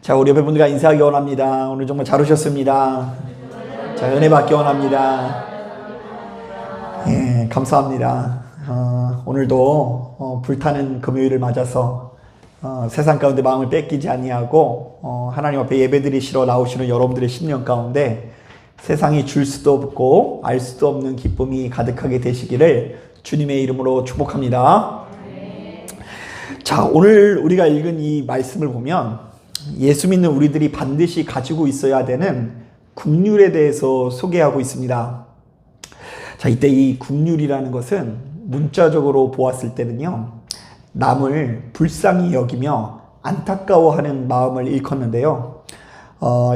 자, 우리 옆에분들과 인사하기 원합니다. 오늘 정말 잘 오셨습니다. 자, 은혜 받기 원합니다. 예, 감사합니다. 오늘도 불타는 금요일을 맞아서 세상 가운데 마음을 뺏기지 아니하고 하나님 앞에 예배드리시러 나오시는 여러분들의 심령 가운데 세상이 줄 수도 없고 알 수도 없는 기쁨이 가득하게 되시기를 주님의 이름으로 축복합니다. 자, 오늘 우리가 읽은 이 말씀을 보면 예수 믿는 우리들이 반드시 가지고 있어야 되는 국률에 대해서 소개하고 있습니다. 자, 이때 이 국률이라는 것은 문자적으로 보았을 때는요, 남을 불쌍히 여기며 안타까워하는 마음을 일컫는데요.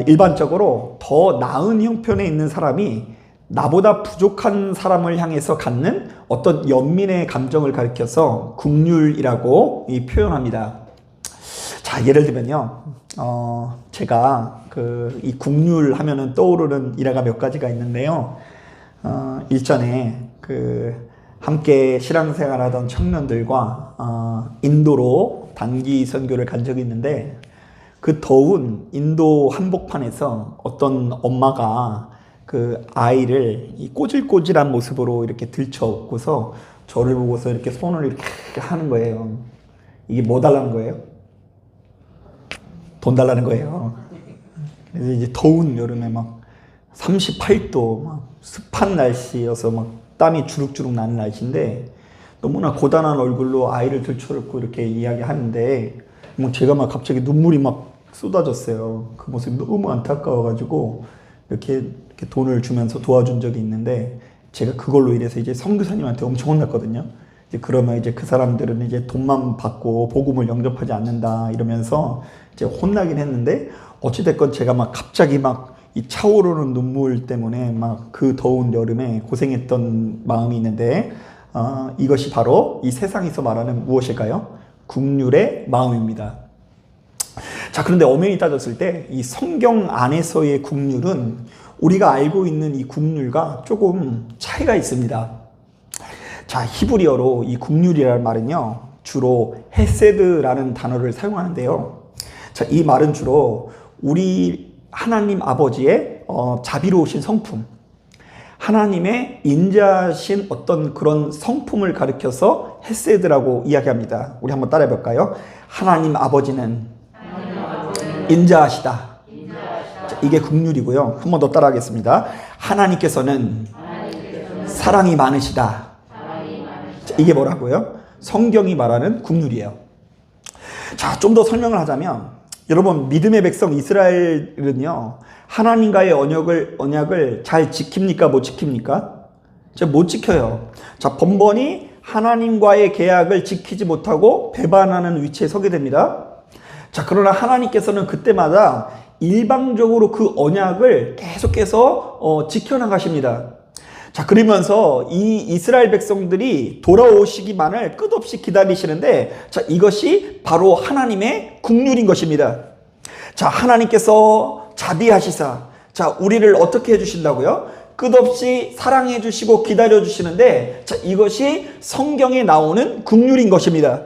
일반적으로 더 나은 형편에 있는 사람이 나보다 부족한 사람을 향해서 갖는 어떤 연민의 감정을 가리켜서 국률이라고 표현합니다. 자, 예를 들면요, 제가 이 국률 하면은 떠오르는 일화가 몇 가지가 있는데요. 일전에 함께 신앙생활하던 청년들과 인도로 단기 선교를 간 적이 있는데, 그 더운 인도 한복판에서 어떤 엄마가 그 아이를 이 꼬질꼬질한 모습으로 이렇게 들쳐업고서 저를 보고서 이렇게 손을 이렇게 하는 거예요. 이게 뭐 달라는 거예요? 돈 달라는 거예요. 그래서 이제 더운 여름에 막 38도 막 습한 날씨여서 막 땀이 주룩주룩 나는 날씨인데 너무나 고단한 얼굴로 아이를 들쳐업고 이렇게 이야기하는데 뭐 제가 막 갑자기 눈물이 막 쏟아졌어요. 그 모습이 너무 안타까워가지고 이렇게 돈을 주면서 도와준 적이 있는데, 제가 그걸로 인해서 이제 선교사님한테 엄청 혼났거든요. 이제 그러면 이제 그 사람들은 이제 돈만 받고 복음을 영접하지 않는다 이러면서 이제 혼나긴 했는데, 어찌됐건 제가 막 갑자기 막 이 차오르는 눈물 때문에 막 그 더운 여름에 고생했던 마음이 있는데, 이것이 바로 이 세상에서 말하는 무엇일까요? 국률의 마음입니다. 자, 그런데 엄연히 따졌을 때 이 성경 안에서의 국률은 우리가 알고 있는 이 국률과 조금 차이가 있습니다. 자, 히브리어로 이 국률이라는 말은요, 주로 헤세드라는 단어를 사용하는데요. 자, 이 말은 주로 우리 하나님 아버지의 자비로우신 성품, 하나님의 인자하신 어떤 그런 성품을 가리켜서 헤세드라고 이야기합니다. 우리 한번 따라해 볼까요? 하나님 아버지는 인자하시다. 자, 이게 국률이고요. 한 번 더 따라하겠습니다. 하나님께서는 사랑이 많으시다. 자, 이게 뭐라고요? 성경이 말하는 국률이에요. 자, 좀 더 설명을 하자면, 여러분, 믿음의 백성 이스라엘은요, 하나님과의 언약을 잘 지킵니까? 못 지킵니까? 못 지켜요. 자, 번번이 하나님과의 계약을 지키지 못하고 배반하는 위치에 서게 됩니다. 자, 그러나 하나님께서는 그때마다 일방적으로 그 언약을 계속해서 지켜나가십니다. 자, 그러면서 이 이스라엘 백성들이 돌아오시기만을 끝없이 기다리시는데, 자, 이것이 바로 하나님의 국률인 것입니다. 자, 하나님께서 자비하시사, 자, 우리를 어떻게 해주신다고요? 끝없이 사랑해 주시고 기다려 주시는데, 자, 이것이 성경에 나오는 국률인 것입니다.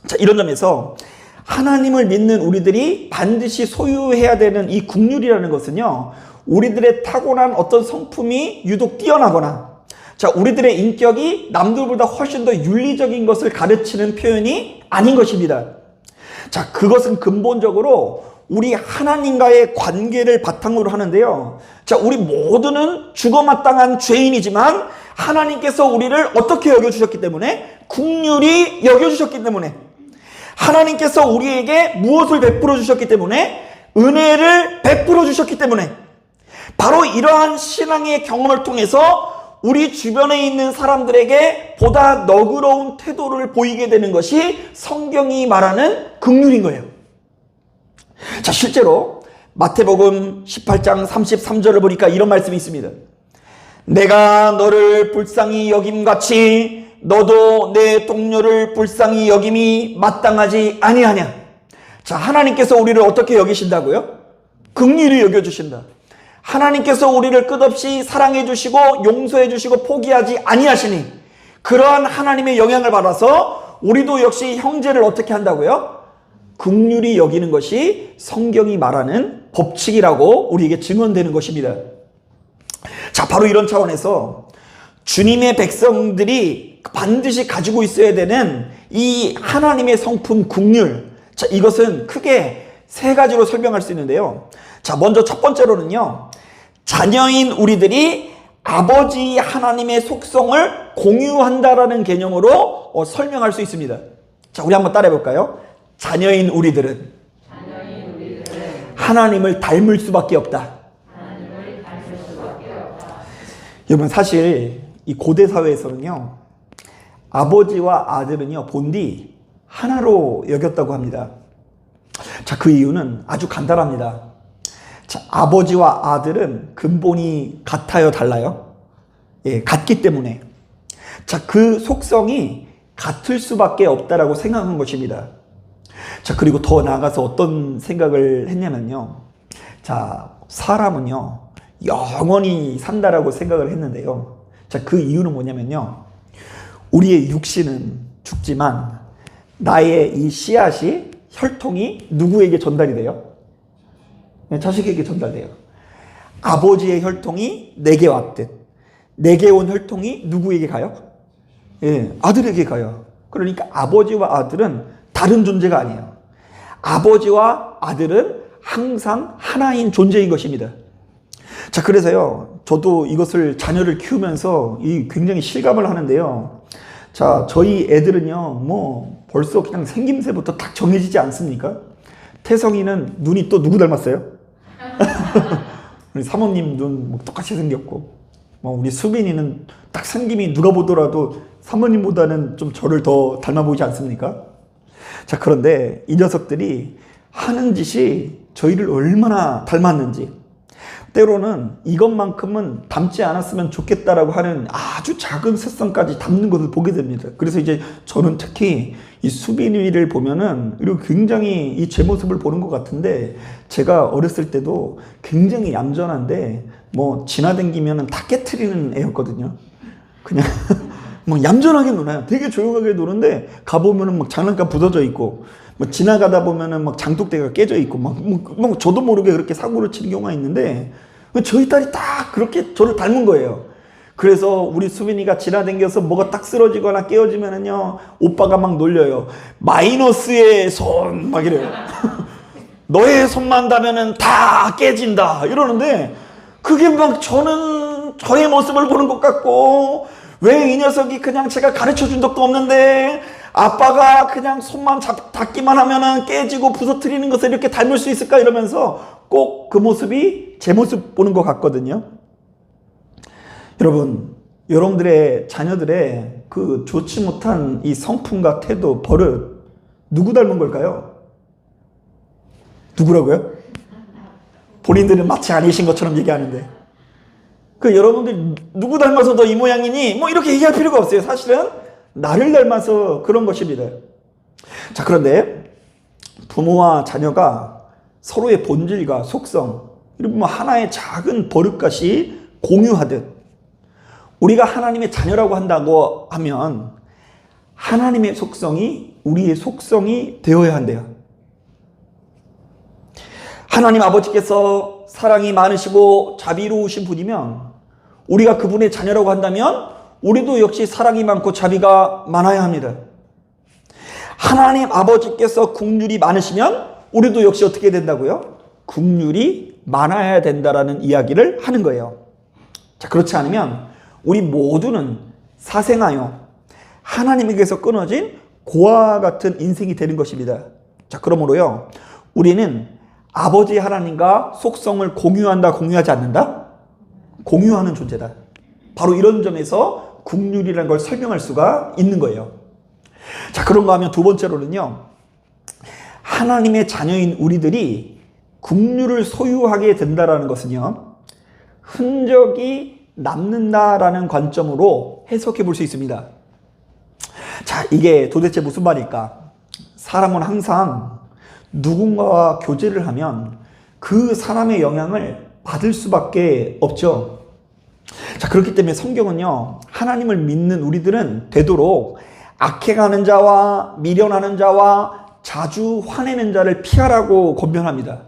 자, 이런 점에서 하나님을 믿는 우리들이 반드시 소유해야 되는 이 국률이라는 것은요, 우리들의 타고난 어떤 성품이 유독 뛰어나거나, 자, 우리들의 인격이 남들보다 훨씬 더 윤리적인 것을 가르치는 표현이 아닌 것입니다. 자, 그것은 근본적으로 우리 하나님과의 관계를 바탕으로 하는데요. 자, 우리 모두는 죽어마땅한 죄인이지만 하나님께서 우리를 어떻게 여겨주셨기 때문에? 국률이 여겨주셨기 때문에, 하나님께서 우리에게 무엇을 베풀어 주셨기 때문에? 은혜를 베풀어 주셨기 때문에, 바로 이러한 신앙의 경험을 통해서 우리 주변에 있는 사람들에게 보다 너그러운 태도를 보이게 되는 것이 성경이 말하는 국률인 거예요. 자, 실제로 마태복음 18장 33절을 보니까 이런 말씀이 있습니다. 내가 너를 불쌍히 여김같이 너도 내 동료를 불쌍히 여김이 마땅하지 아니하냐. 자, 하나님께서 우리를 어떻게 여기신다고요? 긍휼히 여겨주신다. 하나님께서 우리를 끝없이 사랑해 주시고 용서해 주시고 포기하지 아니하시니, 그러한 하나님의 영향을 받아서 우리도 역시 형제를 어떻게 한다고요? 긍휼히 여기는 것이 성경이 말하는 법칙이라고 우리에게 증언되는 것입니다. 자, 바로 이런 차원에서 주님의 백성들이 반드시 가지고 있어야 되는 이 하나님의 성품 긍휼, 자, 이것은 크게 세 가지로 설명할 수 있는데요. 자, 먼저 첫 번째로는요, 자녀인 우리들이 아버지 하나님의 속성을 공유한다라는 개념으로 설명할 수 있습니다. 자, 우리 한번 따라해 볼까요? 자녀인 우리들은 하나님을 닮을 수밖에 없다. 여러분, 사실 이 고대 사회에서는요, 아버지와 아들은요, 본디 하나로 여겼다고 합니다. 자, 그 이유는 아주 간단합니다. 자, 아버지와 아들은 근본이 같아요, 달라요? 예, 같기 때문에. 자, 그 속성이 같을 수밖에 없다라고 생각한 것입니다. 자, 그리고 더 나아가서 어떤 생각을 했냐면요. 자, 사람은요, 영원히 산다라고 생각을 했는데요. 자, 그 이유는 뭐냐면요. 우리의 육신은 죽지만 나의 이 씨앗이, 혈통이 누구에게 전달이 돼요? 자식에게 전달돼요. 아버지의 혈통이 내게 왔듯 내게 온 혈통이 누구에게 가요? 예, 아들에게 가요. 그러니까 아버지와 아들은 다른 존재가 아니에요. 아버지와 아들은 항상 하나인 존재인 것입니다. 자, 그래서요, 저도 이것을 자녀를 키우면서 굉장히 실감을 하는데요. 자, 저희 애들은요, 뭐 벌써 그냥 생김새부터 딱 정해지지 않습니까? 태성이는 눈이 또 누구 닮았어요? 우리 사모님 눈 뭐 똑같이 생겼고, 뭐 우리 수빈이는 딱 생김이 누가 보더라도 사모님보다는 좀 저를 더 닮아 보이지 않습니까? 자, 그런데 이 녀석들이 하는 짓이 저희를 얼마나 닮았는지, 때로는 이것만큼은 닮지 않았으면 좋겠다라고 하는 아주 작은 습성까지 닮는 것을 보게 됩니다. 그래서 이제 저는 특히 이 수빈이를 보면은 이렇게 굉장히 이 제 모습을 보는 것 같은데, 제가 어렸을 때도 굉장히 얌전한데 뭐 지나다니면은 다 깨트리는 애였거든요. 그냥 막 얌전하게 놀아요. 되게 조용하게 노는데 가보면은 막 장난감 부서져 있고, 뭐 지나가다 보면은 막 장독대가 깨져 있고, 막 저도 모르게 그렇게 사고를 치는 경우가 있는데, 저희 딸이 딱 그렇게 저를 닮은 거예요. 그래서 우리 수빈이가 지나다녀서 뭐가 딱 쓰러지거나 깨어지면은요, 오빠가 막 놀려요. 마이너스의 손 막 이래요. 너의 손만 닿으면은 다 깨진다 이러는데, 그게 막 저는 저의 모습을 보는 것 같고, 왜 이 녀석이 그냥 제가 가르쳐 준 적도 없는데 아빠가 그냥 손만 닿기만 하면은 깨지고 부서뜨리는 것을 이렇게 닮을 수 있을까 이러면서 꼭 그 모습이 제 모습 보는 것 같거든요. 여러분, 여러분들의 자녀들의 그 좋지 못한 이 성품과 태도, 버릇, 누구 닮은 걸까요? 누구라고요? 본인들은 마치 아니신 것처럼 얘기하는데, 그 여러분들 누구 닮아서 너 이 모양이니? 뭐 이렇게 얘기할 필요가 없어요. 사실은 나를 닮아서 그런 것입니다. 자, 그런데 부모와 자녀가 서로의 본질과 속성, 이런 뭐 하나의 작은 버릇같이 공유하듯, 우리가 하나님의 자녀라고 한다고 하면 하나님의 속성이 우리의 속성이 되어야 한대요. 하나님 아버지께서 사랑이 많으시고 자비로우신 분이면 우리가 그분의 자녀라고 한다면 우리도 역시 사랑이 많고 자비가 많아야 합니다. 하나님 아버지께서 긍휼이 많으시면 우리도 역시 어떻게 된다고요? 긍휼이 많아야 된다라는 이야기를 하는 거예요. 자, 그렇지 않으면 우리 모두는 사생하여 하나님에게서 끊어진 고아 같은 인생이 되는 것입니다. 자, 그러므로요, 우리는 아버지 하나님과 속성을 공유한다, 공유하지 않는다? 공유하는 존재다. 바로 이런 점에서 긍휼이라는 걸 설명할 수가 있는 거예요. 자, 그런가 하면 두 번째로는요, 하나님의 자녀인 우리들이 긍휼을 소유하게 된다라는 것은요, 흔적이 남는다라는 관점으로 해석해 볼 수 있습니다. 자, 이게 도대체 무슨 말일까? 사람은 항상 누군가와 교제를 하면 그 사람의 영향을 받을 수밖에 없죠. 자, 그렇기 때문에 성경은요, 하나님을 믿는 우리들은 되도록 악행하는 자와 미련하는 자와 자주 화내는 자를 피하라고 권면합니다.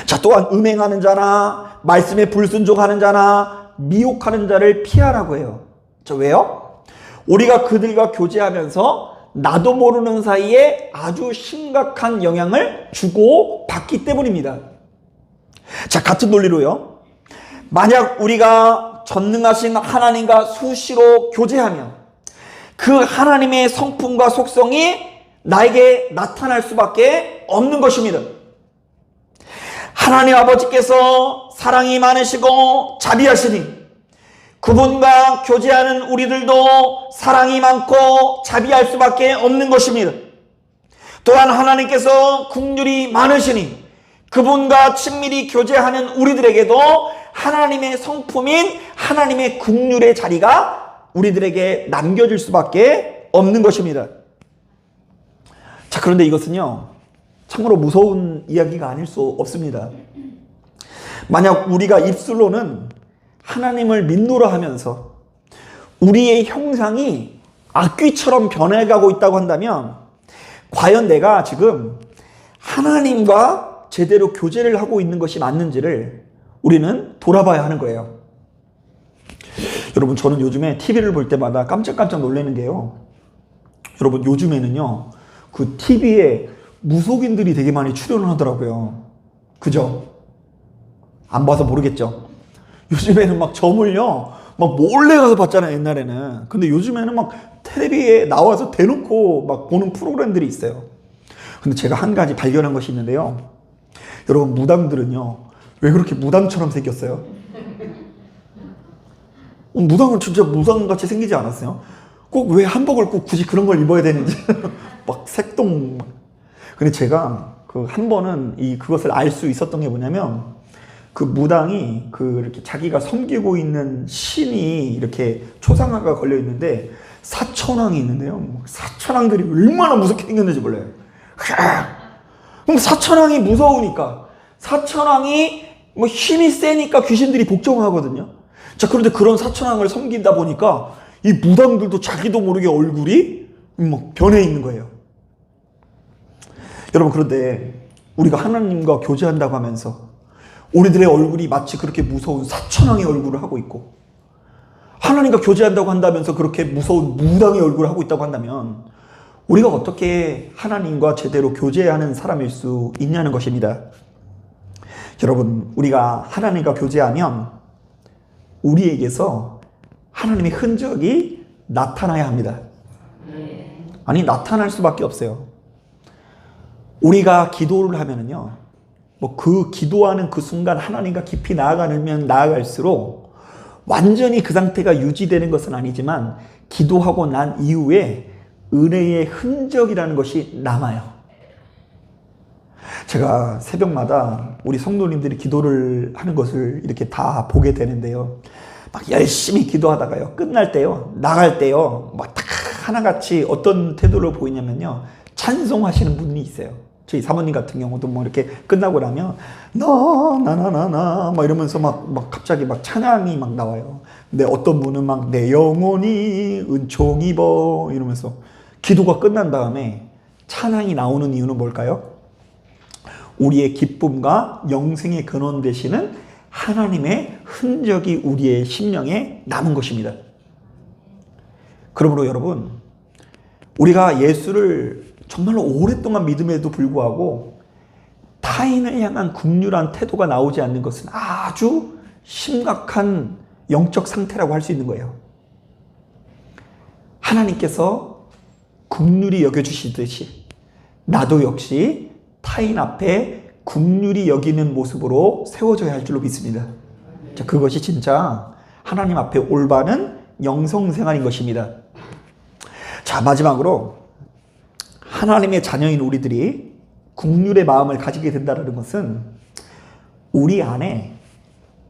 자, 또한 음행하는 자나 말씀에 불순종하는 자나 미혹하는 자를 피하라고 해요. 자, 왜요? 우리가 그들과 교제하면서 나도 모르는 사이에 아주 심각한 영향을 주고 받기 때문입니다. 자, 같은 논리로요. 만약 우리가 전능하신 하나님과 수시로 교제하면 그 하나님의 성품과 속성이 나에게 나타날 수밖에 없는 것입니다. 하나님 아버지께서 사랑이 많으시고 자비하시니 그분과 교제하는 우리들도 사랑이 많고 자비할 수밖에 없는 것입니다. 또한 하나님께서 긍휼이 많으시니 그분과 친밀히 교제하는 우리들에게도 하나님의 성품인 하나님의 긍휼의 자리가 우리들에게 남겨질 수밖에 없는 것입니다. 자, 그런데 이것은요, 참으로 무서운 이야기가 아닐 수 없습니다. 만약 우리가 입술로는 하나님을 믿노라 하면서 우리의 형상이 악귀처럼 변해가고 있다고 한다면 과연 내가 지금 하나님과 제대로 교제를 하고 있는 것이 맞는지를 우리는 돌아봐야 하는 거예요. 여러분, 저는 요즘에 TV를 볼 때마다 깜짝깜짝 놀라는 게요. 여러분, 요즘에는요, 그 TV에 무속인들이 되게 많이 출연을 하더라고요. 그죠? 안 봐서 모르겠죠? 요즘에는 막 점을요, 막 몰래 가서 봤잖아요, 옛날에는. 근데 요즘에는 막 텔레비에 나와서 대놓고 막 보는 프로그램들이 있어요. 근데 제가 한 가지 발견한 것이 있는데요. 여러분, 무당들은요, 왜 그렇게 무당처럼 생겼어요? 무당은 진짜 무당같이 생기지 않았어요? 꼭 왜 한복을 꼭 굳이 그런 걸 입어야 되는지. 막 색동. 근데 제가 그 한 번은 그것을 알 수 있었던 게 뭐냐면, 그 무당이 이렇게 자기가 섬기고 있는 신이 이렇게 초상화가 걸려 있는데 사천왕이 있는데요. 사천왕들이 얼마나 무섭게 생겼는지 몰라요. 그럼 사천왕이 무서우니까, 사천왕이 뭐 힘이 세니까 귀신들이 복종하거든요. 자, 그런데 그런 사천왕을 섬긴다 보니까 이 무당들도 자기도 모르게 얼굴이 막 변해 있는 거예요. 여러분, 그런데 우리가 하나님과 교제한다고 하면서 우리들의 얼굴이 마치 그렇게 무서운 사천왕의 얼굴을 하고 있고, 하나님과 교제한다고 한다면서 그렇게 무서운 무당의 얼굴을 하고 있다고 한다면 우리가 어떻게 하나님과 제대로 교제하는 사람일 수 있냐는 것입니다. 여러분, 우리가 하나님과 교제하면 우리에게서 하나님의 흔적이 나타나야 합니다. 아니, 나타날 수밖에 없어요. 우리가 기도를 하면은요, 그 기도하는 그 순간 하나님과 깊이 나아가면 나아갈수록 완전히 그 상태가 유지되는 것은 아니지만 기도하고 난 이후에 은혜의 흔적이라는 것이 남아요. 제가 새벽마다 우리 성도님들이 기도를 하는 것을 이렇게 다 보게 되는데요. 막 열심히 기도하다가요, 끝날 때요, 나갈 때요, 막 다 하나같이 어떤 태도를 보이냐면요, 찬송하시는 분이 있어요. 저희 사모님 같은 경우도 뭐 이렇게 끝나고 나면 나나나나나 막 이러면서 막 갑자기 막 찬양이 막 나와요. 근데 어떤 분은 막 내 영혼이 은총 입어 이러면서 기도가 끝난 다음에 찬양이 나오는 이유는 뭘까요? 우리의 기쁨과 영생의 근원 되시는 하나님의 흔적이 우리의 심령에 남은 것입니다. 그러므로 여러분, 우리가 예수를 정말로 오랫동안 믿음에도 불구하고 타인을 향한 긍휼한 태도가 나오지 않는 것은 아주 심각한 영적 상태라고 할 수 있는 거예요. 하나님께서 긍휼히 여겨주시듯이 나도 역시 타인 앞에 긍휼히 여기는 모습으로 세워져야 할 줄로 믿습니다. 자, 그것이 진짜 하나님 앞에 올바른 영성생활인 것입니다. 자, 마지막으로 하나님의 자녀인 우리들이 긍휼의 마음을 가지게 된다는 것은 우리 안에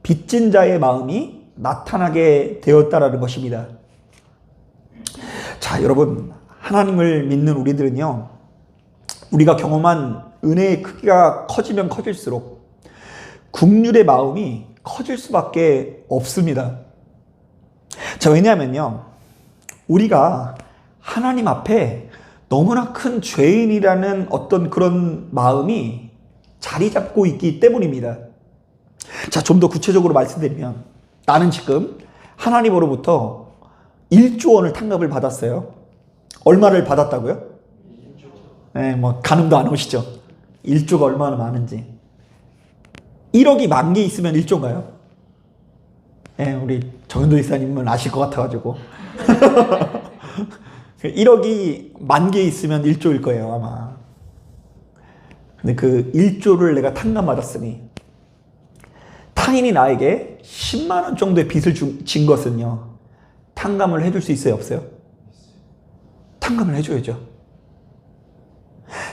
빚진 자의 마음이 나타나게 되었다는 것입니다. 자, 여러분, 하나님을 믿는 우리들은요, 우리가 경험한 은혜의 크기가 커지면 커질수록 긍휼의 마음이 커질 수밖에 없습니다. 자, 왜냐하면요, 우리가 하나님 앞에 너무나 큰 죄인이라는 어떤 그런 마음이 자리 잡고 있기 때문입니다. 자, 좀 더 구체적으로 말씀드리면 나는 지금 하나님으로부터 1조 원을 탕감을 받았어요. 얼마를 받았다고요? 네, 뭐 가늠도 안 오시죠? 1조가 얼마나 많은지. 1억이 10,000개 있으면 1조인가요? 네, 우리 정현도 이사님은 아실 것 같아가지고 1억이 10,000개 있으면 1조일 거예요 아마. 근데 그 1조를 내가 탕감받았으니 타인이 나에게 10만 원 정도의 빚을 진 것은요, 탕감을 해줄 수 있어요, 없어요? 탕감을 해줘야죠.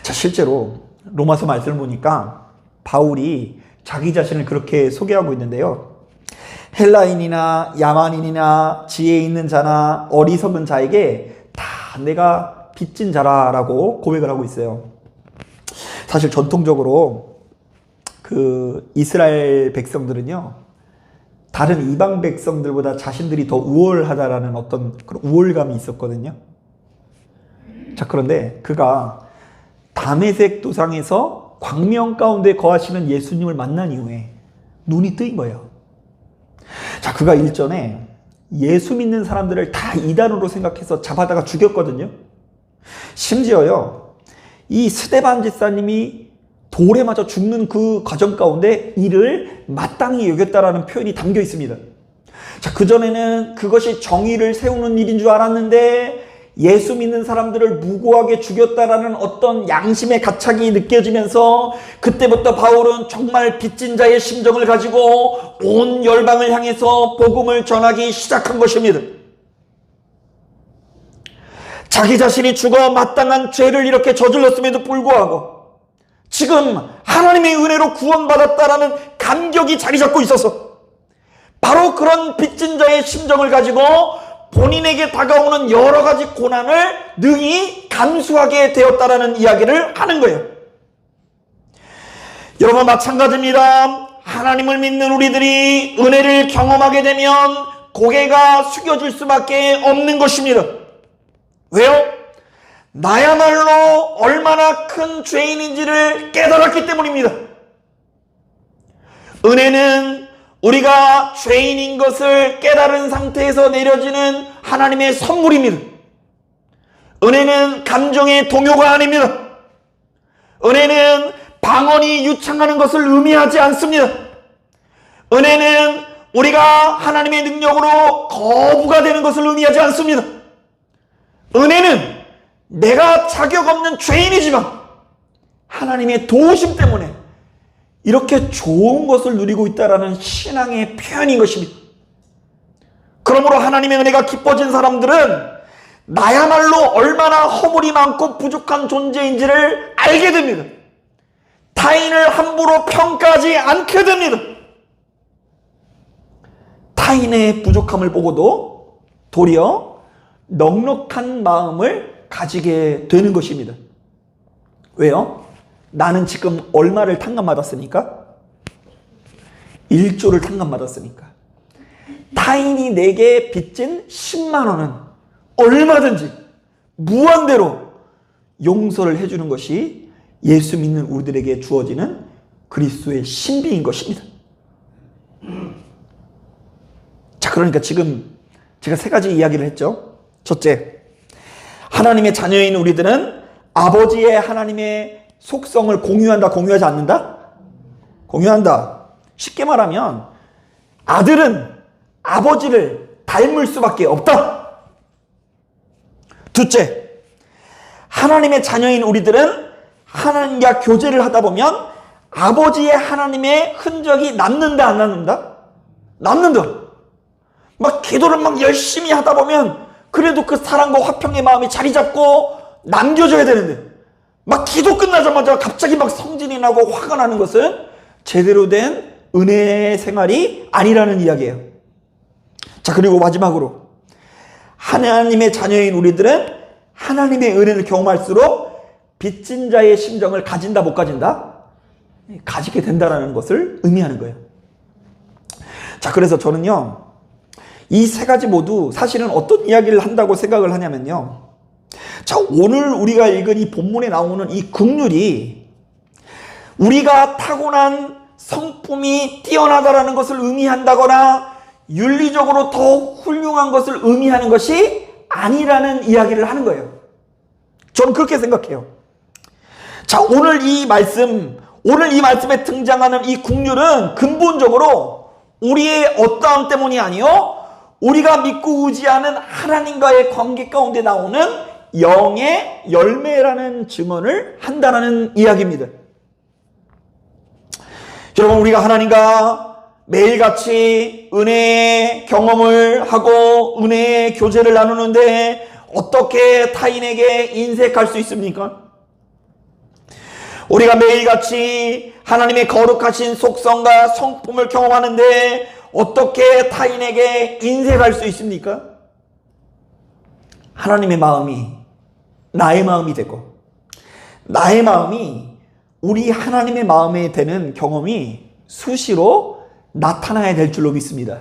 자, 실제로 로마서 말씀을 보니까 바울이 자기 자신을 그렇게 소개하고 있는데요. 헬라인이나 야만인이나 지혜 있는 자나 어리석은 자에게 다 내가 빚진 자라라고 고백을 하고 있어요. 사실 전통적으로 그 이스라엘 백성들은요, 다른 이방 백성들보다 자신들이 더 우월하다라는 어떤 그런 우월감이 있었거든요. 자, 그런데 그가 다메섹 도상에서 광명 가운데 거하시는 예수님을 만난 이후에 눈이 뜨인 거예요. 자, 그가 일전에 예수 믿는 사람들을 다 이단으로 생각해서 잡아다가 죽였거든요. 심지어요, 이 스데반 집사님이 돌에 맞아 죽는 그 과정 가운데 이를 마땅히 여겼다라는 표현이 담겨 있습니다. 자, 그전에는 그것이 정의를 세우는 일인 줄 알았는데 예수 믿는 사람들을 무고하게 죽였다라는 어떤 양심의 가착이 느껴지면서 그때부터 바울은 정말 빚진 자의 심정을 가지고 온 열방을 향해서 복음을 전하기 시작한 것입니다. 자기 자신이 죽어 마땅한 죄를 이렇게 저질렀음에도 불구하고 지금 하나님의 은혜로 구원받았다라는 감격이 자리 잡고 있어서 바로 그런 빚진 자의 심정을 가지고 본인에게 다가오는 여러 가지 고난을 능히 감수하게 되었다라는 이야기를 하는 거예요. 여러분, 마찬가지입니다. 하나님을 믿는 우리들이 은혜를 경험하게 되면 고개가 숙여질 수밖에 없는 것입니다. 왜요? 나야말로 얼마나 큰 죄인인지를 깨달았기 때문입니다. 은혜는 우리가 죄인인 것을 깨달은 상태에서 내려지는 하나님의 선물입니다. 은혜는 감정의 동요가 아닙니다. 은혜는 방언이 유창하는 것을 의미하지 않습니다. 은혜는 우리가 하나님의 능력으로 거부가 되는 것을 의미하지 않습니다. 은혜는 내가 자격 없는 죄인이지만 하나님의 도우심 때문에 이렇게 좋은 것을 누리고 있다는 신앙의 표현인 것입니다. 그러므로 하나님의 은혜가 깊어진 사람들은 나야말로 얼마나 허물이 많고 부족한 존재인지를 알게 됩니다. 타인을 함부로 평가하지 않게 됩니다. 타인의 부족함을 보고도 도리어 넉넉한 마음을 가지게 되는 것입니다. 왜요? 나는 지금 얼마를 탕감받았으니까? 1조를 탕감받았으니까. 타인이 내게 빚진 10만 원은 얼마든지 무한대로 용서를 해주는 것이 예수 믿는 우리들에게 주어지는 그리스도의 신비인 것입니다. 자, 그러니까 지금 제가 3가지 이야기를 했죠. 첫째, 하나님의 자녀인 우리들은 아버지의 하나님의 속성을 공유한다, 공유하지 않는다? 공유한다. 쉽게 말하면 아들은 아버지를 닮을 수밖에 없다. 둘째, 하나님의 자녀인 우리들은 하나님과 교제를 하다 보면 아버지의 하나님의 흔적이 남는다, 안 남는다? 남는다. 막 기도를 막 열심히 하다 보면 그래도 그 사랑과 화평의 마음이 자리 잡고 남겨져야 되는데 막 기도 끝나자마자 갑자기 막 성질이 나고 화가 나는 것은 제대로 된 은혜의 생활이 아니라는 이야기예요. 자, 그리고 마지막으로 하나님의 자녀인 우리들은 하나님의 은혜를 경험할수록 빚진 자의 심정을 가진다, 못 가진다? 가지게 된다는 것을 의미하는 거예요. 자, 그래서 저는요, 이 3가지 모두 사실은 어떤 이야기를 한다고 생각을 하냐면요, 자, 오늘 우리가 읽은 이 본문에 나오는 이 긍휼이 우리가 타고난 성품이 뛰어나다라는 것을 의미한다거나 윤리적으로 더욱 훌륭한 것을 의미하는 것이 아니라는 이야기를 하는 거예요. 저는 그렇게 생각해요. 자, 오늘 이 말씀에 등장하는 이 긍휼은 근본적으로 우리의 어떠함 때문이 아니요, 우리가 믿고 의지하는 하나님과의 관계 가운데 나오는 영의 열매라는 증언을 한다는 이야기입니다. 여러분, 우리가 하나님과 매일같이 은혜의 경험을 하고 은혜의 교제를 나누는데 어떻게 타인에게 인색할 수 있습니까? 우리가 매일같이 하나님의 거룩하신 속성과 성품을 경험하는데 어떻게 타인에게 인색할 수 있습니까? 하나님의 마음이 나의 마음이 되고 나의 마음이 우리 하나님의 마음에 되는 경험이 수시로 나타나야 될 줄로 믿습니다.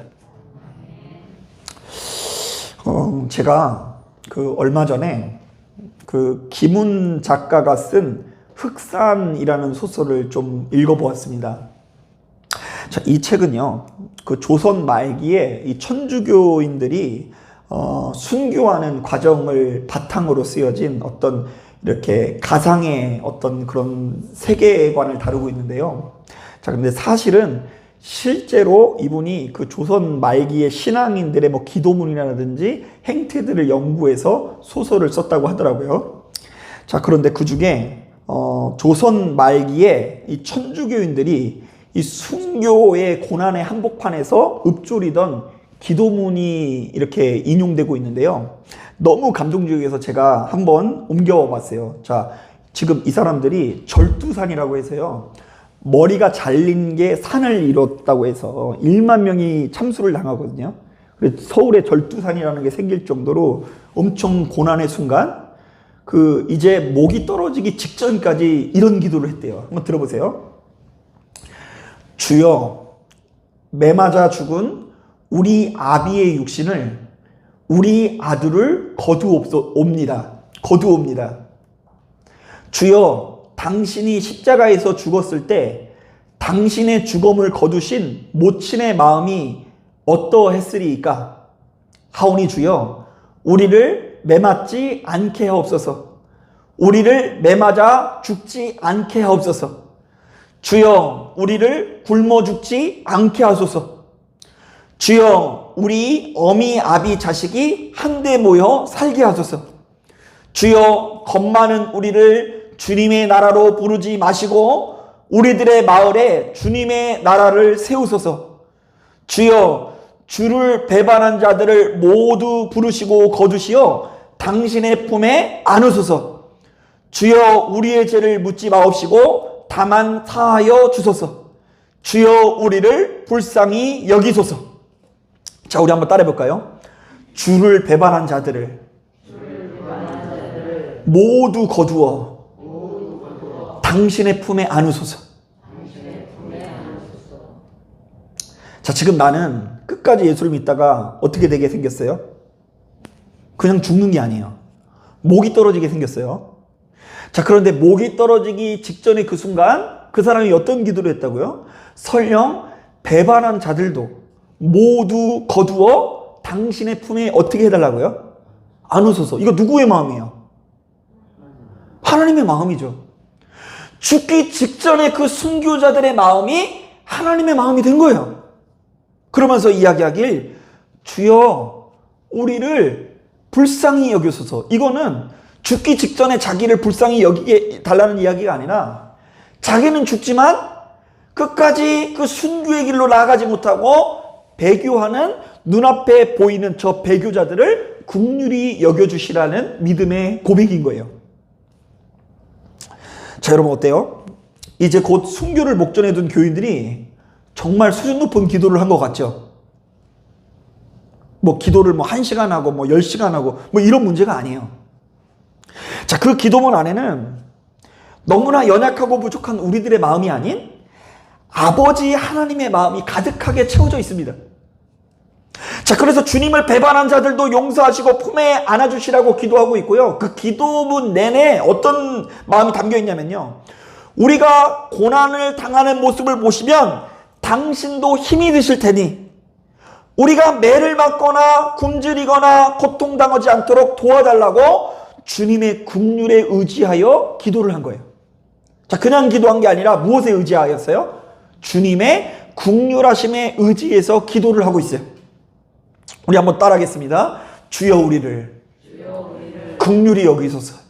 제가 얼마 전에 김훈 작가가 쓴 흑산이라는 소설을 좀 읽어보았습니다. 자, 이 책은요, 조선 말기에 이 천주교인들이 순교하는 과정을 바탕으로 쓰여진 어떤 이렇게 가상의 어떤 그런 세계관을 다루고 있는데요. 자, 근데 사실은 실제로 이분이 조선 말기의 신앙인들의 기도문이라든지 행태들을 연구해서 소설을 썼다고 하더라고요. 자, 그런데 그 중에 조선 말기에 이 천주교인들이 이 순교의 고난의 한복판에서 읊조리던 기도문이 이렇게 인용되고 있는데요. 너무 감동적이어서 제가 한번 옮겨와 봤어요. 자, 지금 이 사람들이 절두산이라고 해서요, 머리가 잘린 게 산을 이뤘다고 해서 1만 명이 참수를 당하거든요. 그래서 서울에 절두산이라는 게 생길 정도로 엄청 고난의 순간, 이제 목이 떨어지기 직전까지 이런 기도를 했대요. 한번 들어보세요. 주여, 매 맞아 죽은 우리 아비의 육신을 우리 아들을 거두옵니다. 주여, 당신이 십자가에서 죽었을 때 당신의 죽음을 거두신 모친의 마음이 어떠했으리이까? 하오니 주여, 우리를 매맞지 않게 하옵소서. 우리를 매맞아 죽지 않게 하옵소서. 주여, 우리를 굶어 죽지 않게 하소서. 주여, 우리 어미 아비 자식이 한데 모여 살게 하소서. 주여, 겁 많은 우리를 주님의 나라로 부르지 마시고 우리들의 마을에 주님의 나라를 세우소서. 주여, 주를 배반한 자들을 모두 부르시고 거두시어 당신의 품에 안으소서. 주여, 우리의 죄를 묻지 마옵시고 다만 사하여 주소서. 주여, 우리를 불쌍히 여기소서. 자, 우리 한번 따라해 볼까요? 주를 배반한 자들을 모두 거두어 당신의 품에 안으소서. 자, 지금 나는 끝까지 예수를 믿다가 어떻게 되게 생겼어요? 그냥 죽는 게 아니에요. 목이 떨어지게 생겼어요. 자, 그런데 목이 떨어지기 직전의 그 순간 그 사람이 어떤 기도를 했다고요? 설령 배반한 자들도 모두 거두어 당신의 품에 어떻게 해달라고요? 안으소서. 이거 누구의 마음이에요? 하나님의 마음이죠. 죽기 직전에 그 순교자들의 마음이 하나님의 마음이 된 거예요. 그러면서 이야기하길, 주여, 우리를 불쌍히 여기소서. 이거는 죽기 직전에 자기를 불쌍히 여기게 달라는 이야기가 아니라 자기는 죽지만 끝까지 그 순교의 길로 나아가지 못하고 배교하는 눈앞에 보이는 저 배교자들을 긍휼히 여겨주시라는 믿음의 고백인 거예요. 자, 여러분 어때요? 이제 곧 순교를 목전에 둔 교인들이 정말 수준 높은 기도를 한 것 같죠? 기도를 1시간 하고 10시간 하고 이런 문제가 아니에요. 자, 그 기도문 안에는 너무나 연약하고 부족한 우리들의 마음이 아닌 아버지 하나님의 마음이 가득하게 채워져 있습니다. 자, 그래서 주님을 배반한 자들도 용서하시고 품에 안아주시라고 기도하고 있고요. 그 기도문 내내 어떤 마음이 담겨 있냐면요. 우리가 고난을 당하는 모습을 보시면 당신도 힘이 드실 테니 우리가 매를 맞거나 굶주리거나 고통당하지 않도록 도와달라고 주님의 긍휼에 의지하여 기도를 한 거예요. 자, 그냥 기도한 게 아니라 무엇에 의지하였어요? 주님의 긍휼하심에 의지해서 기도를 하고 있어요. 우리 한번 따라하겠습니다. 주여 우리를 긍휼히 여기소서.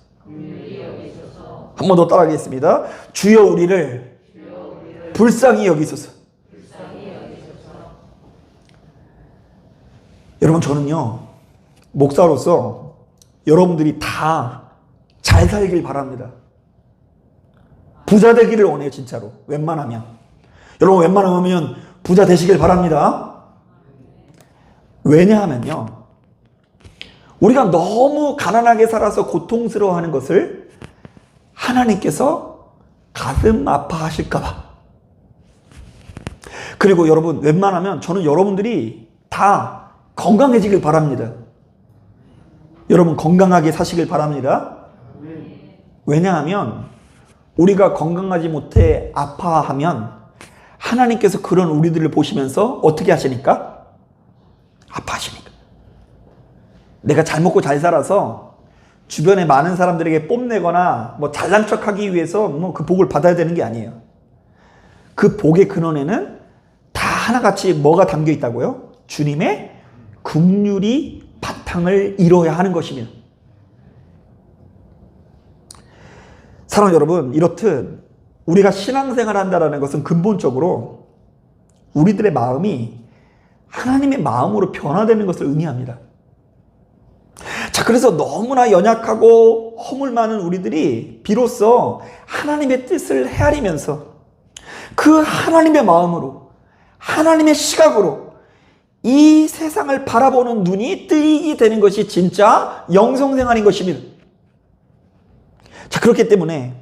한 번 더 따라하겠습니다. 주여 우리를 불쌍히 여기소서. 여러분, 저는요, 목사로서 여러분들이 다 잘 살길 바랍니다. 부자 되기를 원해요, 진짜로. 웬만하면. 여러분, 웬만하면 부자 되시길 바랍니다. 왜냐하면요, 우리가 너무 가난하게 살아서 고통스러워하는 것을 하나님께서 가슴 아파하실까봐. 그리고 여러분, 웬만하면 저는 여러분들이 다 건강해지길 바랍니다. 여러분, 건강하게 사시길 바랍니다. 왜냐하면 우리가 건강하지 못해 아파하면 하나님께서 그런 우리들을 보시면서 어떻게 하시니까? 아파하시니까. 내가 잘 먹고 잘 살아서 주변에 많은 사람들에게 뽐내거나 뭐 잘난 척하기 위해서 뭐 그 복을 받아야 되는 게 아니에요. 그 복의 근원에는 다 하나같이 뭐가 담겨 있다고요? 주님의 긍휼이 바탕을 이뤄야 하는 것입니다. 사랑하는 여러분, 이렇듯 우리가 신앙생활을 한다는 것은 근본적으로 우리들의 마음이 하나님의 마음으로 변화되는 것을 의미합니다. 자, 그래서 너무나 연약하고 허물 많은 우리들이 비로소 하나님의 뜻을 헤아리면서 그 하나님의 마음으로, 하나님의 시각으로 이 세상을 바라보는 눈이 뜨이게 되는 것이 진짜 영성생활인 것입니다. 자, 그렇기 때문에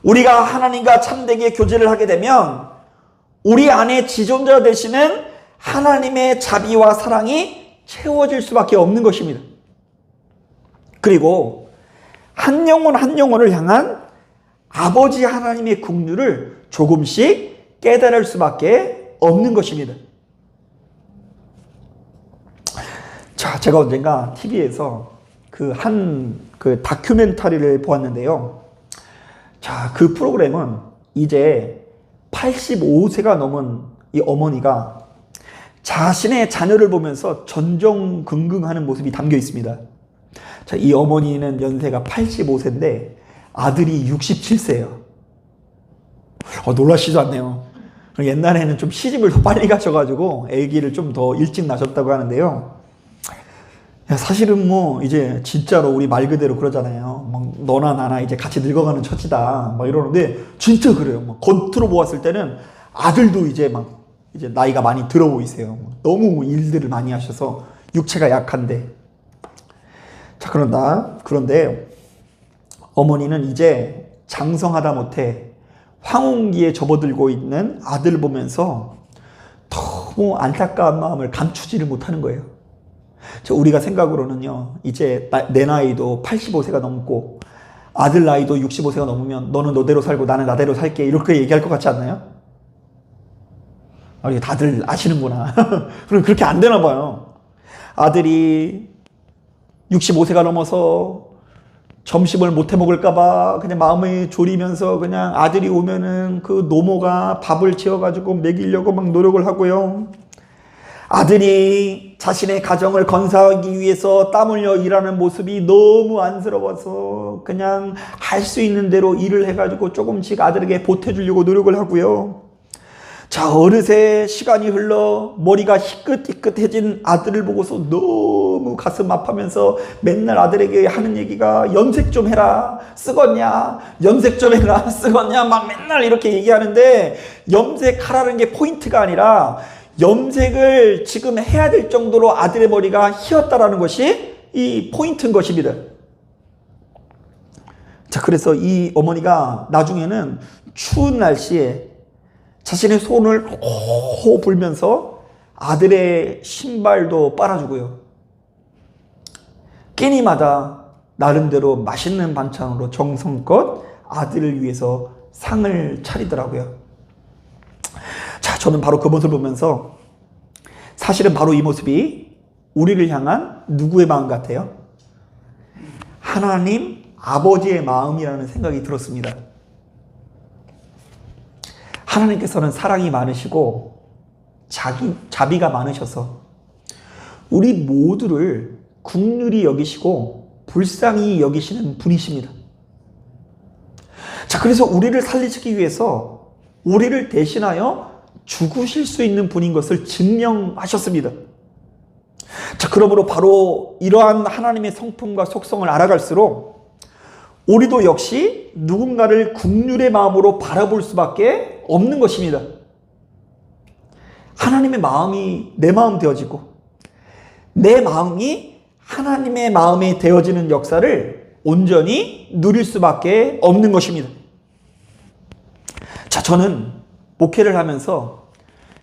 우리가 하나님과 참되게 교제를 하게 되면 우리 안에 지존자 되시는 하나님의 자비와 사랑이 채워질 수밖에 없는 것입니다. 그리고 한 영혼 한 영혼을 향한 아버지 하나님의 긍휼을 조금씩 깨달을 수밖에 없는 것입니다. 자, 제가 언젠가 TV에서 그 다큐멘터리를 보았는데요. 자, 그 프로그램은 이제 85세가 넘은 이 어머니가 자신의 자녀를 보면서 전전긍긍하는 모습이 담겨 있습니다. 자, 이 어머니는 연세가 85세인데 아들이 67세예요. 놀라시지 않네요. 옛날에는 좀 시집을 더 빨리 가셔가지고 아기를 좀 더 일찍 낳으셨다고 하는데요. 사실은 뭐 이제 진짜로 우리 말 그대로 그러잖아요. 막 너나 나나 이제 같이 늙어가는 처지다 막 이러는데 진짜 그래요. 막 겉으로 보았을 때는 아들도 이제 막 이제 나이가 많이 들어 보이세요. 너무 일들을 많이 하셔서 육체가 약한데. 자, 그런데 어머니는 이제 장성하다 못해 황혼기에 접어들고 있는 아들을 보면서 너무 안타까운 마음을 감추지를 못하는 거예요. 우리가 생각으로는요, 이제 내 나이도 85세가 넘고 아들 나이도 65세가 넘으면 너는 너대로 살고 나는 나대로 살게 이렇게 얘기할 것 같지 않나요? 다들 아시는구나. 그럼 그렇게 안 되나 봐요. 아들이 65세가 넘어서 점심을 못 해 먹을까봐 그냥 마음이 졸이면서 그냥 아들이 오면은 그 노모가 밥을 지어가지고 먹이려고 막 노력을 하고요. 아들이 자신의 가정을 건사하기 위해서 땀 흘려 일하는 모습이 너무 안쓰러워서 그냥 할 수 있는 대로 일을 해가지고 조금씩 아들에게 보태주려고 노력을 하고요. 자, 어느새 시간이 흘러 머리가 희끗희끗해진 아들을 보고서 너무 가슴 아파하면서 맨날 아들에게 하는 얘기가 염색 좀 해라, 쓰겄냐, 염색 좀 해라, 쓰겄냐 막 맨날 이렇게 얘기하는데 염색하라는 게 포인트가 아니라 염색을 지금 해야 될 정도로 아들의 머리가 휘었다라는 것이 이 포인트인 것입니다. 자, 그래서 이 어머니가 나중에는 추운 날씨에 자신의 손을 호호 불면서 아들의 신발도 빨아주고요. 끼니마다 나름대로 맛있는 반찬으로 정성껏 아들을 위해서 상을 차리더라고요. 자, 저는 바로 그 모습을 보면서 사실은 바로 이 모습이 우리를 향한 누구의 마음 같아요? 하나님 아버지의 마음이라는 생각이 들었습니다. 하나님께서는 사랑이 많으시고 자비가 많으셔서 우리 모두를 긍휼히 여기시고 불쌍히 여기시는 분이십니다. 자, 그래서 우리를 살리시기 위해서 우리를 대신하여 죽으실 수 있는 분인 것을 증명하셨습니다. 자, 그러므로 바로 이러한 하나님의 성품과 속성을 알아갈수록 우리도 역시 누군가를 긍휼의 마음으로 바라볼 수밖에 없는 것입니다. 하나님의 마음이 내 마음 되어지고 내 마음이 하나님의 마음에 되어지는 역사를 온전히 누릴 수밖에 없는 것입니다. 자, 저는 목회를 하면서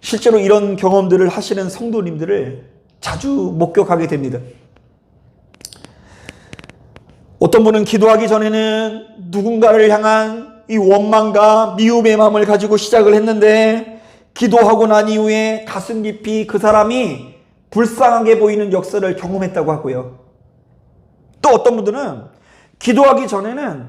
실제로 이런 경험들을 하시는 성도님들을 자주 목격하게 됩니다. 어떤 분은 기도하기 전에는 누군가를 향한 이 원망과 미움의 마음을 가지고 시작을 했는데 기도하고 난 이후에 가슴 깊이 그 사람이 불쌍하게 보이는 역사를 경험했다고 하고요. 또 어떤 분들은 기도하기 전에는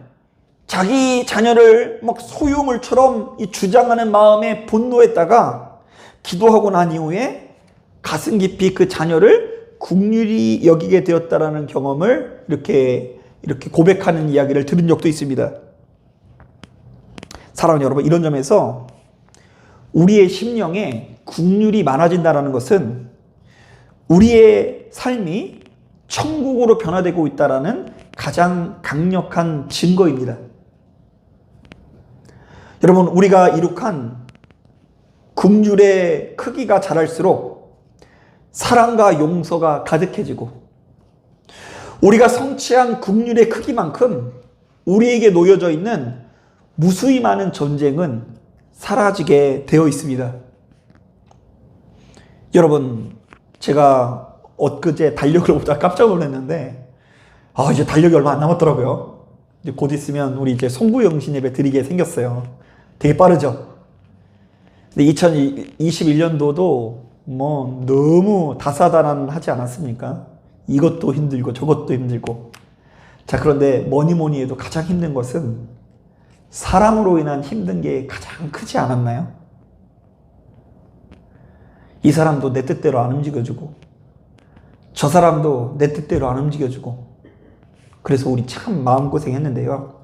자기 자녀를 막 소유물처럼 주장하는 마음에 분노했다가 기도하고 난 이후에 가슴 깊이 그 자녀를 긍휼히 여기게 되었다라는 경험을 이렇게 고백하는 이야기를 들은 적도 있습니다. 사랑하는 여러분, 이런 점에서 우리의 심령에 긍휼이 많아진다는 것은 우리의 삶이 천국으로 변화되고 있다는 가장 강력한 증거입니다. 여러분, 우리가 이룩한 긍휼의 크기가 자랄수록 사랑과 용서가 가득해지고 우리가 성취한 긍휼의 크기만큼 우리에게 놓여져 있는 무수히 많은 전쟁은 사라지게 되어 있습니다. 여러분, 제가 엊그제 달력을 보다 깜짝 놀랐는데 이제 달력이 얼마 안 남았더라고요. 이제 곧 있으면 우리 이제 송구영신 예배 드리게 생겼어요. 되게 빠르죠? 근데 2021년도도 뭐 너무 다사다난하지 않았습니까? 이것도 힘들고 저것도 힘들고. 자, 그런데 뭐니 해도 가장 힘든 것은 사람으로 인한 힘든 게 가장 크지 않았나요? 이 사람도 내 뜻대로 안 움직여주고 저 사람도 내 뜻대로 안 움직여주고 그래서 우리 참 마음고생했는데요.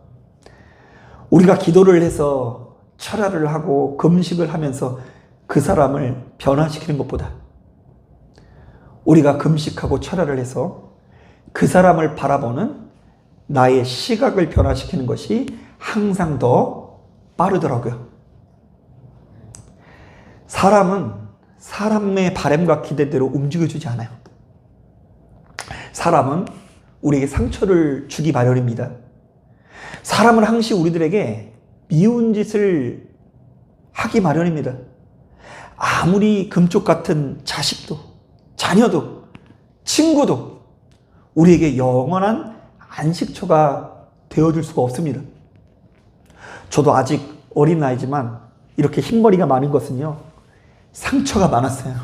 우리가 기도를 해서 철야를 하고 금식을 하면서 그 사람을 변화시키는 것보다 우리가 금식하고 철야를 해서 그 사람을 바라보는 나의 시각을 변화시키는 것이 항상 더 빠르더라고요. 사람은 사람의 바람과 기대대로 움직여주지 않아요. 사람은 우리에게 상처를 주기 마련입니다. 사람은 항시 우리들에게 미운 짓을 하기 마련입니다. 아무리 금쪽 같은 자식도, 자녀도, 친구도 우리에게 영원한 안식처가 되어줄 수가 없습니다. 저도 아직 어린 나이지만 이렇게 흰머리가 많은 것은요, 상처가 많았어요.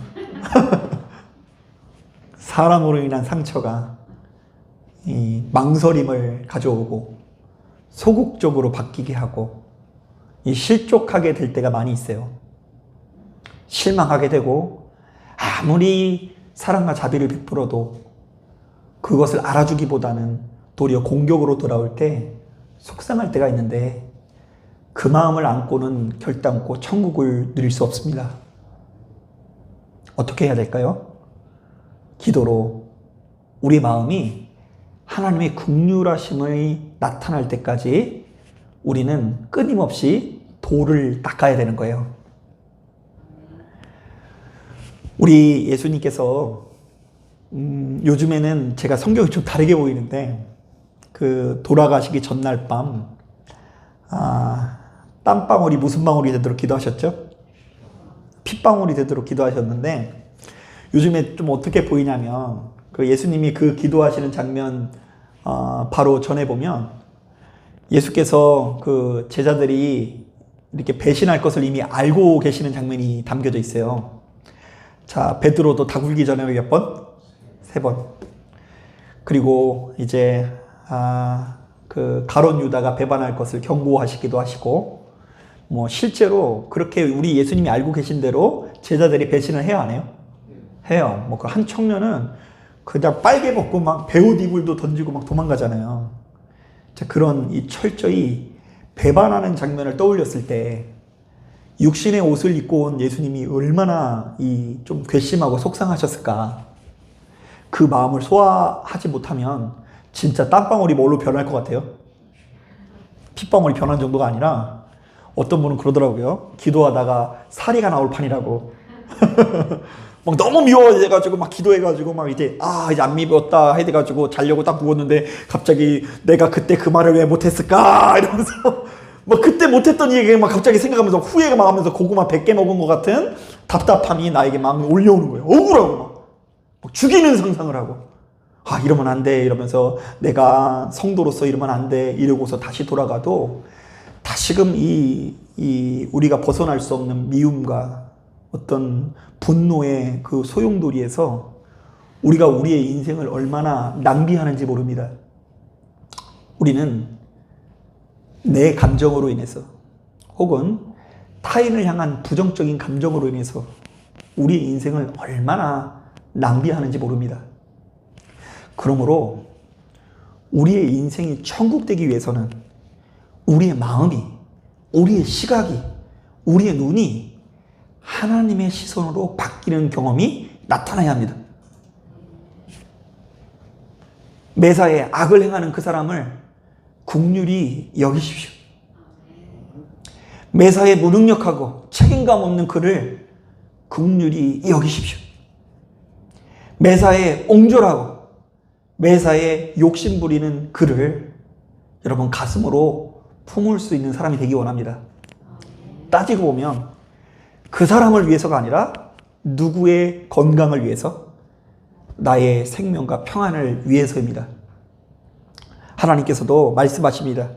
사람으로 인한 상처가 이 망설임을 가져오고 소극적으로 바뀌게 하고 이 실족하게 될 때가 많이 있어요. 실망하게 되고 아무리 사랑과 자비를 베풀어도 그것을 알아주기보다는 도리어 공격으로 돌아올 때 속상할 때가 있는데 그 마음을 안고는 결단코 천국을 누릴 수 없습니다. 어떻게 해야 될까요? 기도로 우리 마음이 하나님의 긍휼하심이 나타날 때까지 우리는 끊임없이 돌을 닦아야 되는 거예요. 우리 예수님께서 요즘에는 제가 성경이 좀 다르게 보이는데 그 돌아가시기 전날 밤 땀방울이 무슨 방울이 되도록 기도하셨죠? 핏방울이 되도록 기도하셨는데 요즘에 좀 어떻게 보이냐면 그 예수님이 그 기도하시는 장면 바로 전에 보면 예수께서 그 제자들이 이렇게 배신할 것을 이미 알고 계시는 장면이 담겨져 있어요. 자, 베드로도 다 굴기 전에 몇 번? 3번. 그리고 이제 그 가룟 유다가 배반할 것을 경고하시기도 하시고, 뭐 실제로 그렇게 우리 예수님이 알고 계신 대로 제자들이 배신을 해요, 안 해요? 해요. 뭐 그 한 청년은 그냥 빨개 벗고 막 베옷 이불도 던지고 막 도망가잖아요. 자, 그런 이 철저히 배반하는 장면을 떠올렸을 때 육신의 옷을 입고 온 예수님이 얼마나 이 좀 괘씸하고 속상하셨을까. 그 마음을 소화하지 못하면 진짜 땀방울이 뭘로 변할 것 같아요? 핏방울이 변한 정도가 아니라 어떤 분은 그러더라고요. 기도하다가 사리가 나올 판이라고. 막 너무 미워해가지고 막 기도해가지고 막 이제 이제 안 미웠다 해가지고 자려고 딱 누웠는데 갑자기 내가 그때 그 말을 왜 못했을까 이러면서 막 그때 못했던 얘기 막 갑자기 생각하면서 후회가 막 하면서 고구마 100개 먹은 것 같은 답답함이 나에게 막 올려오는 거예요. 억울하고 막 죽이는 상상을 하고 이러면 안 돼 이러면서 내가 성도로서 이러면 안 돼 이러고서 다시 돌아가도 다시금 이 우리가 벗어날 수 없는 미움과 어떤 분노의 그 소용돌이에서 우리가 우리의 인생을 얼마나 낭비하는지 모릅니다. 우리는 내 감정으로 인해서 혹은 타인을 향한 부정적인 감정으로 인해서 우리의 인생을 얼마나 낭비하는지 모릅니다. 그러므로 우리의 인생이 천국 되기 위해서는 우리의 마음이, 우리의 시각이, 우리의 눈이 하나님의 시선으로 바뀌는 경험이 나타나야 합니다. 매사에 악을 행하는 그 사람을 긍휼히 여기십시오. 매사에 무능력하고 책임감 없는 그를 긍휼히 여기십시오. 매사에 옹졸하고 매사에 욕심 부리는 그를 여러분 가슴으로 품을 수 있는 사람이 되기 원합니다. 따지고 보면 그 사람을 위해서가 아니라 누구의 건강을 위해서, 나의 생명과 평안을 위해서입니다. 하나님께서도 말씀하십니다.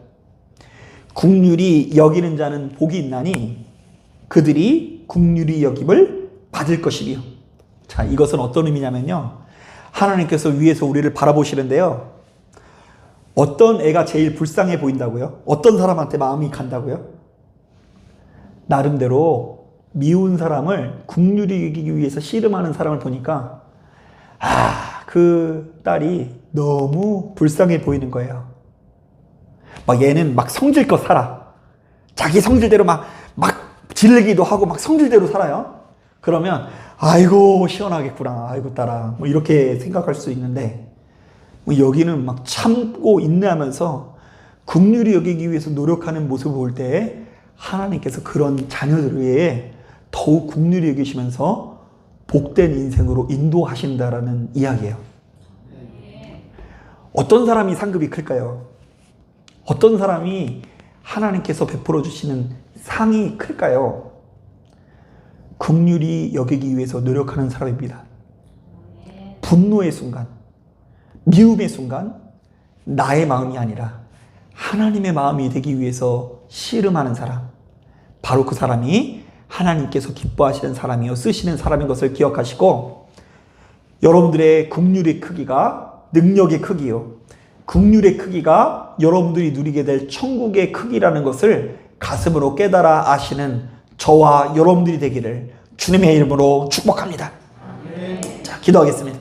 긍휼히 여기는 자는 복이 있나니 그들이 긍휼히 여김을 받을 것이며. 자, 이것은 어떤 의미냐면요, 하나님께서 위에서 우리를 바라보시는데요, 어떤 애가 제일 불쌍해 보인다고요? 어떤 사람한테 마음이 간다고요? 나름대로 미운 사람을 긍휼히 여기기 위해서 씨름하는 사람을 보니까 그 딸이 너무 불쌍해 보이는 거예요. 막 얘는 막 성질껏 살아. 자기 성질대로 막 질리기도 하고 막 성질대로 살아요. 그러면 아이고 시원하겠구나, 아이고 딸아, 뭐 이렇게 생각할 수 있는데, 뭐 여기는 막 참고 인내하면서 긍휼히 여기기 위해서 노력하는 모습을 볼 때 하나님께서 그런 자녀들 위해 더욱 긍휼히 여기시면서 복된 인생으로 인도하신다라는 이야기예요. 어떤 사람이 상급이 클까요? 어떤 사람이 하나님께서 베풀어 주시는 상이 클까요? 긍휼히 여기기 위해서 노력하는 사람입니다. 분노의 순간, 미움의 순간 나의 마음이 아니라 하나님의 마음이 되기 위해서 씨름하는 사람, 바로 그 사람이 하나님께서 기뻐하시는 사람이요 쓰시는 사람인 것을 기억하시고, 여러분들의 긍휼의 크기가 능력의 크기요, 긍휼의 크기가 여러분들이 누리게 될 천국의 크기라는 것을 가슴으로 깨달아 아시는 저와 여러분들이 되기를 주님의 이름으로 축복합니다. 자, 기도하겠습니다.